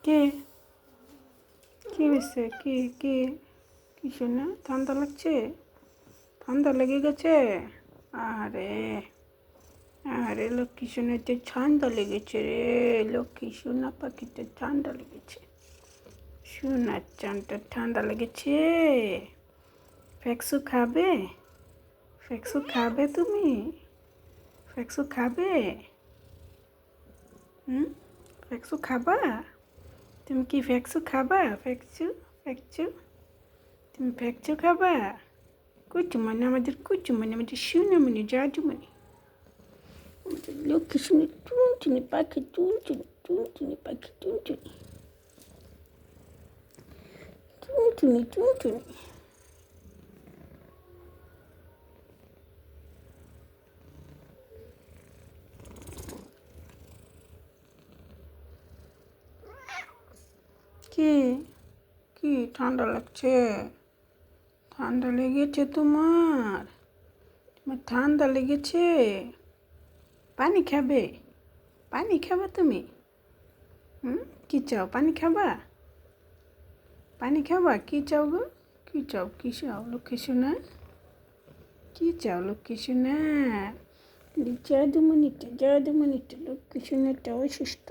কে কি হয়েছে? কি কি শোনা? ঠান্ডা লাগছে? ঠান্ডা লেগে গেছে? আরে আরে লক্ষ্মী সোনাতে ঠান্ডা লেগেছে রে। লক্ষ্মী সোনা পাখিতে ঠান্ডা লেগেছে। সোনার চানটা ঠান্ডা লেগেছে। ফ্যাক্সু খাবে? ফ্যাক্সু খাবে তুমি? ফ্যাক্সু খাবে? ফ্যাক্সু খাবা? তুমি কি ফ্যাক্সু খাবা? ফ্যাক্সু তুমি ফ্যাক্সু খাবা? কুচুমনি আমাদের সোনামণি জাদুমণি, আমাদের লক্ষ্মী সোনা টুনটুনি পাখি, টুনটুনি পাখি, টুনটুনি। কি কি ঠান্ডা লাগছে? ঠান্ডা লেগেছে তোমার? তোমার ঠান্ডা লেগেছে? পানি খাবে? পানি খাবে তুমি? কি চাও? পানি খাবা? পানি খাবা? কি চাও গো? কি চাও লক্ষ্মী সোনা? কি চাও লক্ষ্মী সোনা? জাদুমণিটা লক্ষ্মী সোনাটা অসুস্থ।